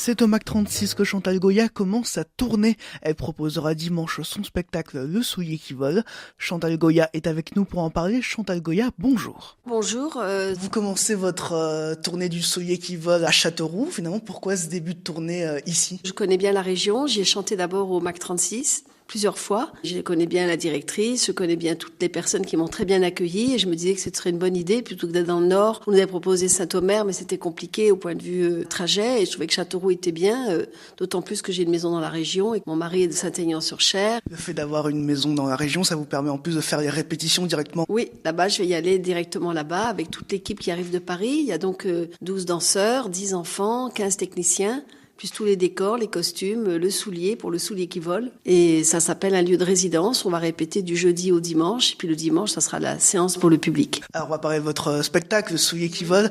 C'est au Mac 36 que Chantal Goya commence sa tournée. Elle proposera dimanche son spectacle Le Soulier qui vole. Chantal Goya est avec nous pour en parler. Chantal Goya, bonjour. Bonjour. Vous commencez votre tournée du Soulier qui vole à Châteauroux. Finalement, pourquoi ce début de tournée ici? Je connais bien la région. J'y ai chanté d'abord au Mac 36. Plusieurs fois. Je connais bien la directrice, je connais bien toutes les personnes qui m'ont très bien accueillie et je me disais que ce serait une bonne idée plutôt que d'être dans le Nord. On nous avait proposé Saint-Omer, mais c'était compliqué au point de vue trajet et je trouvais que Châteauroux était bien, d'autant plus que j'ai une maison dans la région et que mon mari est de Saint-Aignan-sur-Cher. Le fait d'avoir une maison dans la région, ça vous permet en plus de faire les répétitions directement? Oui, là-bas, je vais y aller directement là-bas avec toute l'équipe qui arrive de Paris. Il y a donc 12 danseurs, 10 enfants, 15 techniciens. Plus tous les décors, les costumes, le soulier pour le soulier qui vole. Et ça s'appelle un lieu de résidence. On va répéter du jeudi au dimanche. Et puis le dimanche, ça sera la séance pour le public. Alors on va parler de votre spectacle, Le Soulier qui vole.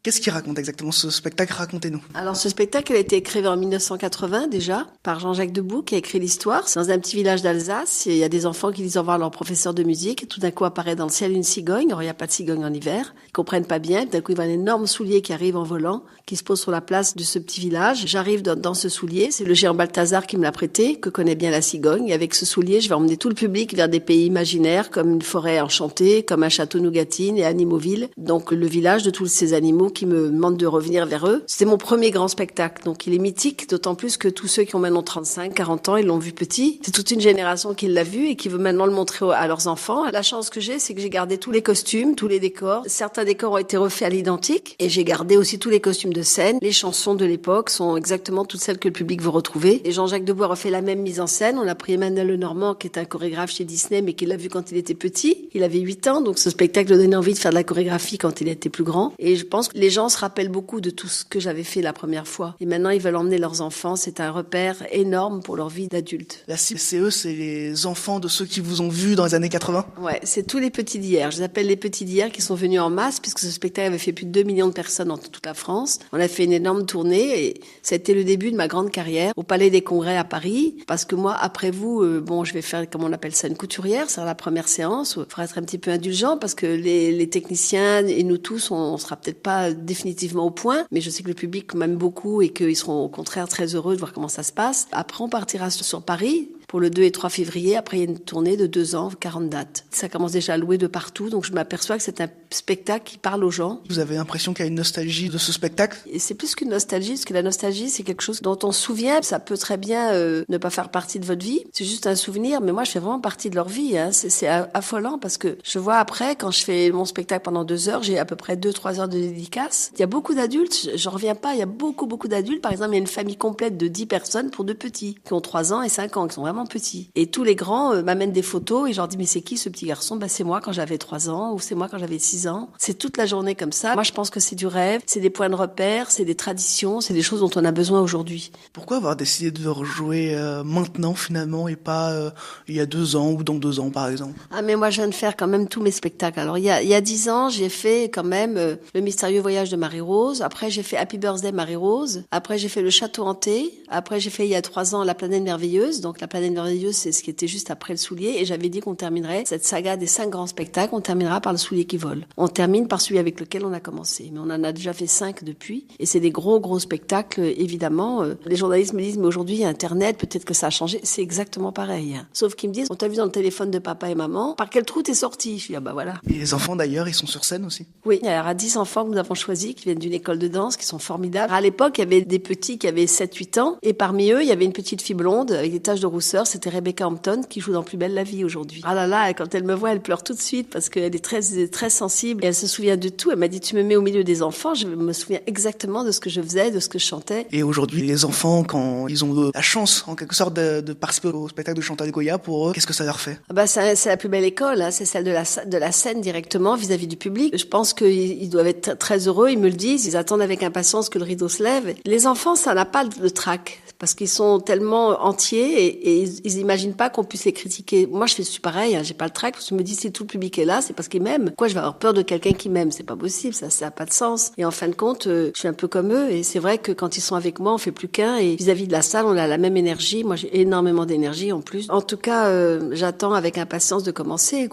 Qu'est-ce qu'il raconte exactement ce spectacle? Racontez-nous. Alors ce spectacle a été écrit en 1980 déjà par Jean-Jacques Debout qui a écrit l'histoire. C'est dans un petit village d'Alsace. Il y a des enfants qui disent au revoir à leur professeur de musique. Et tout d'un coup apparaît dans le ciel une cigogne. Alors il n'y a pas de cigogne en hiver. Ils comprennent pas bien. D'un coup il y a un énorme soulier qui arrive en volant, qui se pose sur la place de ce petit village. J'arrive dans ce soulier. C'est le géant Balthazar qui me l'a prêté, que connaît bien la cigogne. Et avec ce soulier, je vais emmener tout le public vers des pays imaginaires comme une forêt enchantée, comme un château Nougatine et Animauville. Donc le village de tous ces animaux qui me demandent de revenir vers eux. C'était mon premier grand spectacle, donc il est mythique, d'autant plus que tous ceux qui ont maintenant 35, 40 ans, ils l'ont vu petit. C'est toute une génération qui l'a vu et qui veut maintenant le montrer à leurs enfants. La chance que j'ai, c'est que j'ai gardé tous les costumes, tous les décors. Certains décors ont été refaits à l'identique et j'ai gardé aussi tous les costumes de scène. Les chansons de l'époque sont exactement toutes celles que le public veut retrouver. Et Jean-Jacques Debout a refait la même mise en scène. On a pris Emmanuel Lenormand, qui est un chorégraphe chez Disney, mais qui l'a vu quand il était petit. Il avait 8 ans, donc ce spectacle donnait envie de faire de la chorégraphie quand il était plus grand. Et je pense que les gens se rappellent beaucoup de tout ce que j'avais fait la première fois. Et maintenant, ils veulent emmener leurs enfants. C'est un repère énorme pour leur vie d'adulte. La CE, c'est les enfants de ceux qui vous ont vu dans les années 80? Ouais, c'est tous les petits d'hier. Je les appelle les petits d'hier qui sont venus en masse puisque ce spectacle avait fait plus de 2 millions de personnes dans toute la France. On a fait une énorme tournée et ça a été le début de ma grande carrière au Palais des Congrès à Paris. Parce que moi, après vous, je vais faire, comme on appelle ça, une couturière. C'est la première séance. Il faudra être un petit peu indulgent parce que les techniciens et nous tous, on sera peut-être pas définitivement au point, mais je sais que le public m'aime beaucoup et qu'ils seront au contraire très heureux de voir comment ça se passe. Après, on partira sur Paris pour le 2 et 3 février. Après, il y a une tournée de 2 ans, 40 dates. Ça commence déjà à louer de partout, donc je m'aperçois que c'est un spectacle qui parle aux gens. Vous avez l'impression qu'il y a une nostalgie de ce spectacle? Et c'est plus qu'une nostalgie, parce que la nostalgie, c'est quelque chose dont on se souvient. Ça peut très bien ne pas faire partie de votre vie. C'est juste un souvenir, mais moi, je fais vraiment partie de leur vie. Hein. C'est affolant, parce que je vois après, quand je fais mon spectacle pendant 2 heures, j'ai à peu près 2-3 heures de dédicace. Il y a beaucoup d'adultes, j'en reviens pas, il y a beaucoup d'adultes. Par exemple, il y a une famille complète de 10 personnes pour 2 petits, qui ont 3 ans et 5 ans, qui sont vraiment petits. Et tous les grands m'amènent des photos et je leur dis, mais c'est qui ce petit garçon? C'est moi quand j'avais 3 ans ou c'est moi quand j'avais 6 ans. C'est toute la journée comme ça. Moi, je pense que c'est du rêve, c'est des points de repère, c'est des traditions, c'est des choses dont on a besoin aujourd'hui. Pourquoi avoir décidé de rejouer maintenant finalement et pas il y a 2 ans ou dans 2 ans par exemple? Ah, mais moi, je viens de faire quand même tous mes spectacles. Alors, il y a 10 ans, j'ai fait quand même Le mystérieux voyage de Marie-Rose. Après, j'ai fait Happy Birthday Marie-Rose. Après, j'ai fait Le château hanté. Après, j'ai fait il y a 3 ans La planète merveilleuse. Donc, La planète merveilleuse, c'est ce qui était juste après Le soulier. Et j'avais dit qu'on terminerait cette saga des 5 grands spectacles. On terminera par Le soulier qui vole. On termine par celui avec lequel on a commencé. Mais on en a déjà fait 5 depuis. Et c'est des gros spectacles, évidemment. Les journalistes me disent, mais aujourd'hui, il y a Internet, peut-être que ça a changé. C'est exactement pareil. Hein. Sauf qu'ils me disent, on t'a vu dans le téléphone de papa et maman. Par quel trou t'es sorti? Je dis, ah bah voilà. Et les enfants d'ailleurs, ils sont sur scène aussi? Oui, il y a 10 enfants que nous avons choisis, qui viennent d'une école de danse, qui sont formidables. À l'époque, il y avait des petits qui avaient 7-8 ans. Et parmi eux, il y avait une petite fille blonde avec des taches de rousseur. C'était Rebecca Hampton, qui joue dans Plus belle la vie aujourd'hui. Ah là là, quand elle me voit, elle pleure tout de suite parce qu'elle est très sensible et elle se souvient de tout. Elle m'a dit, tu me mets au milieu des enfants, je me souviens exactement de ce que je faisais, de ce que je chantais. Et aujourd'hui, les enfants, quand ils ont la chance, en quelque sorte, de participer au spectacle de Chantal Goya, pour eux, qu'est-ce que ça leur fait? Ah bah, c'est la plus belle école, hein. C'est celle de la scène directement vis-à-vis du public. Je pense qu'ils doivent être très heureux, ils me le disent, ils attendent avec impatience que le rideau se lève. Les enfants, ça n'a pas le trac. Parce qu'ils sont tellement entiers et ils imaginent pas qu'on puisse les critiquer. Moi, je suis pareil, hein, j'ai pas le trac, parce que je me dis, si tout le public est là, c'est parce qu'ils m'aiment. Pourquoi je vais avoir peur de quelqu'un qui m'aime? C'est pas possible, ça a pas de sens. Et en fin de compte, je suis un peu comme eux, et c'est vrai que quand ils sont avec moi, on fait plus qu'un, et vis-à-vis de la salle, on a la même énergie. Moi, j'ai énormément d'énergie en plus. En tout cas, j'attends avec impatience de commencer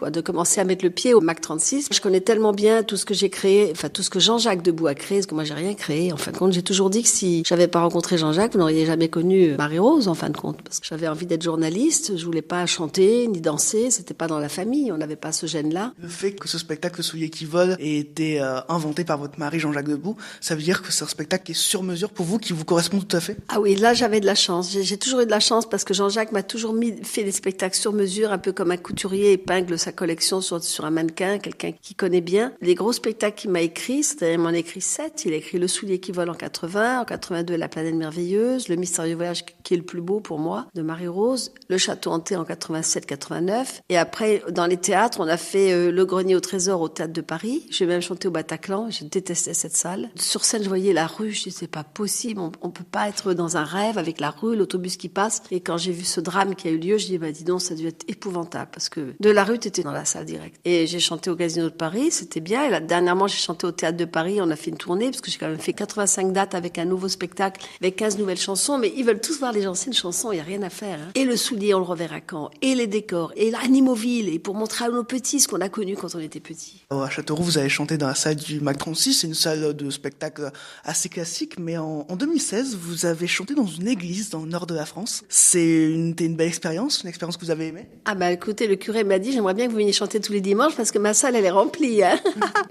à mettre le pied au Mac 36. Je connais tellement bien tout ce que j'ai créé, enfin tout ce que Jean-Jacques Debout a créé, parce que moi j'ai rien créé. En fin de compte, j'ai toujours dit que si j'avais pas rencontré Jean-Jacques, vous n'auriez jamais connu Marie-Rose, en fin de compte, parce que j'avais envie d'être journaliste, je voulais pas chanter ni danser, c'était pas dans la famille, on n'avait pas ce gène-là. Le fait que ce spectacle Le Soulier qui vole ait été inventé par votre mari Jean-Jacques Debout, ça veut dire que c'est un spectacle qui est sur mesure pour vous, qui vous correspond tout à fait? Ah oui, là j'avais de la chance. J'ai toujours eu de la chance parce que Jean-Jacques m'a toujours fait des spectacles sur mesure, un peu comme un couturier épingle sa collection sur un mannequin, quelqu'un qui connaît bien. Les gros spectacles qu'il m'a écrits, c'est-à-dire il m'en a écrit 7. Il a écrit Le Soulier qui vole en 80, en 82 La planète merveilleuse, Le mystérieux voyage qui est le plus beau pour moi de Marie-Rose, Le château hanté en 87-89. Et après, dans les théâtres, on a fait Le grenier au trésor au Théâtre de Paris. J'ai même chanté au Bataclan, je détestais cette salle. Sur scène, je voyais la rue, je disais c'est pas possible, on peut pas être dans un rêve avec la rue, l'autobus qui passe. Et quand j'ai vu ce drame qui a eu lieu, je dis bah dis donc, ça a dû être épouvantable parce que de la rue, t'étais dans la salle directe. Et j'ai chanté au Casino de Paris, c'était bien. Et là, dernièrement, j'ai chanté au Théâtre de Paris, on a fait une tournée parce que j'ai quand même fait 85 dates avec un nouveau spectacle, avec 15 nouvelles chansons, mais ils veulent tous voir les anciennes chansons, il y a rien à faire. Hein. Et Le Soulier, on le reverra quand, et les décors, et l'Animoville, et pour montrer à nos petits ce qu'on a connu quand on était petits. À Châteauroux, vous avez chanté dans la salle du Mac 36, c'est une salle de spectacle assez classique, mais en 2016, vous avez chanté dans une église dans le nord de la France. C'était une belle expérience, une expérience que vous avez aimée? Ah bah écoutez, le curé m'a dit, j'aimerais bien que vous veniez chanter tous les dimanches parce que ma salle, elle est remplie. Hein.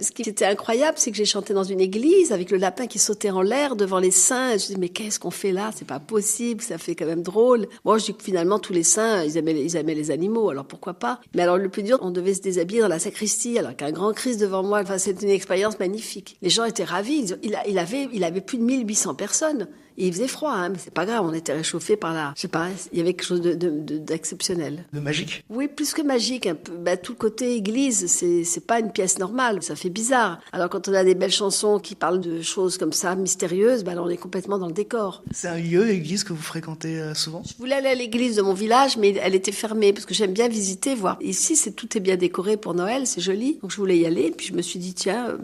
Ce qui était incroyable, c'est que j'ai chanté dans une église avec le lapin qui sautait en l'air devant les saints. Je me dis, mais qu'est-ce qu'on fait là? C'est pas possible, ça fait quand même drôle. Moi, je dis que finalement, tous les saints, ils aimaient les animaux, alors pourquoi pas? Mais alors, le plus dur, on devait se déshabiller dans la sacristie, alors qu'un grand Christ devant moi. Enfin, c'était une expérience magnifique. Les gens étaient ravis. Il avait plus de 1800 personnes. Et il faisait froid, hein, mais c'est pas grave, on était réchauffés par là. Je sais pas, il y avait quelque chose d'exceptionnel. De magique? Oui, plus que magique, un peu. Bah, tout le côté église, c'est pas une pièce normale, ça fait bizarre. Alors quand on a des belles chansons qui parlent de choses comme ça, mystérieuses, bah, là, on est complètement dans le décor. C'est un lieu, l'église, que vous fréquentez souvent? Je voulais aller à l'église de mon village, mais elle était fermée, parce que j'aime bien visiter, voir. Ici, tout est bien décoré pour Noël, c'est joli. Donc je voulais y aller, puis je me suis dit, tiens,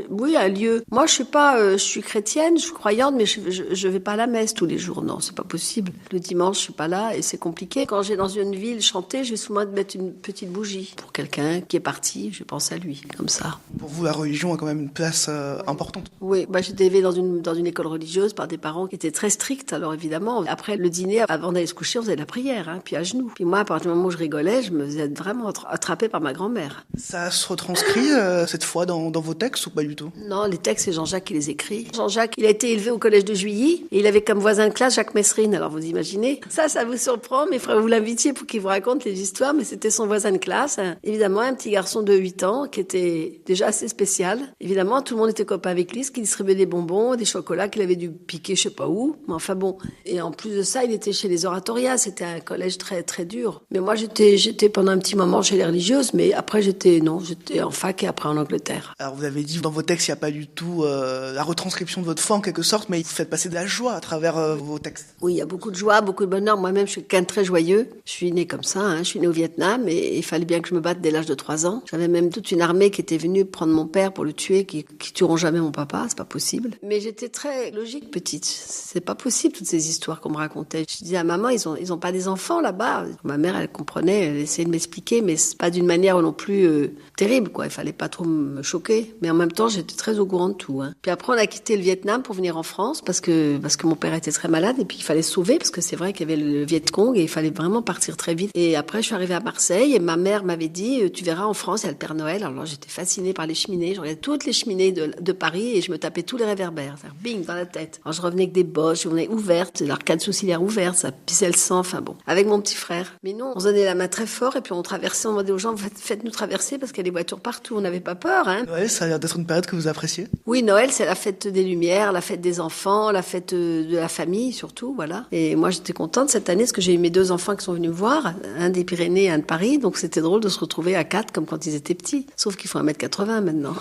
oui, un lieu. Moi, je sais pas, je suis chrétienne, je suis croyante, mais je vais pas à la messe tous les jours, non, c'est pas possible. Le dimanche, je suis pas là et c'est compliqué. Quand j'ai dans une ville chanter, je vais souvent mettre une petite bougie pour quelqu'un qui est parti, je pense à lui, comme ça. Pour vous, la religion a quand même une place importante. Oui, j'étais élevée dans une école religieuse par des parents qui étaient très stricts, alors évidemment, après le dîner, avant d'aller se coucher, on faisait de la prière, hein, puis à genoux. Puis moi, à partir du moment où je rigolais, je me faisais vraiment attraper par ma grand-mère. Ça se retranscrit cette fois dans vos textes ou pas du tout? Non, les textes, c'est Jean-Jacques qui les écrit. Jean-Jacques, il a été élevé au collège de Juilly et il avait comme voisin de classe Jacques Messrine. Alors vous imaginez, ça vous surprend, mais il faudrait que vous l'invitiez pour qu'il vous raconte les histoires, mais c'était son voisin de classe. Hein. Évidemment, un petit garçon de 8 ans qui était déjà assez spécial. Évidemment, tout le monde était copain avec lui, ce qui distribuait des bonbons, des chocolats qu'il avait dû piquer je sais pas où. Mais enfin bon. Et en plus de ça, il était chez les oratorias. C'était un collège très, très dur. Mais moi, j'étais pendant un petit moment chez les religieuses, mais après, j'étais en fac et après en Angleterre. Alors vous avez dit dans vos textes, il n'y a pas du tout la retranscription de votre foi en quelque sorte, mais vous faites passer de la joie à travers vos textes. Oui, il y a beaucoup de joie, beaucoup de bonheur. Moi-même, je suis quelqu'un de très joyeux. Je suis née comme ça, hein. Je suis née au Vietnam et il fallait bien que je me batte dès l'âge de 3 ans. J'avais même toute une armée qui était venue prendre mon père pour le tuer, qui tueront jamais mon papa, c'est pas possible. Mais j'étais très logique petite. C'est pas possible toutes ces histoires qu'on me racontait. Je disais à maman, ils ont pas des enfants là-bas. Ma mère, elle comprenait, elle essayait de m'expliquer, mais c'est pas d'une manière non plus terrible, quoi. Il fallait pas trop me choquer. Mais en même temps, j'étais très au courant de tout, hein. Puis après, on a quitté le Vietnam pour venir en France parce que mon père était très malade et puis il fallait se sauver parce que c'est vrai qu'il y avait le Viet Cong et il fallait vraiment partir très vite. Et après, je suis arrivée à Marseille et ma mère m'avait dit, tu verras en France, il y a le Père Noël. Alors j'étais fascinée par les cheminées. Je regardais toutes les cheminées de Paris et je me tapais tous les réverbères. Bing, dans la tête. Alors je revenais avec des bosses, je venais ouverte, l'arcade sourcilière ouverte, ça pissait le sang, enfin bon. Avec mon petit frère. Mais non, on se donnait la main très fort et puis on traversait, on demandait aux gens, faites-nous traverser parce qu'il y a des voitures partout. On n'avait pas peur, hein. Noël, ça a l'air d'être une période que vous appréciez? Oui, Noël, c'est la fête des Lumières, la fête des enfants, la fête fête de la famille surtout, voilà. Et moi j'étais contente cette année parce que j'ai eu mes 2 enfants qui sont venus me voir, un des Pyrénées et un de Paris, donc c'était drôle de se retrouver à 4 comme quand ils étaient petits. Sauf qu'il faut 1m80 maintenant.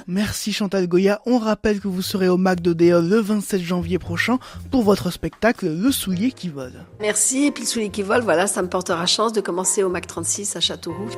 Merci Chantal Goya. On rappelle que vous serez au MAC d'Odéon le 27 janvier prochain pour votre spectacle Le Soulier qui vole. Merci, et puis le soulier qui vole, voilà, ça me portera chance de commencer au MAC 36 à Châteauroux.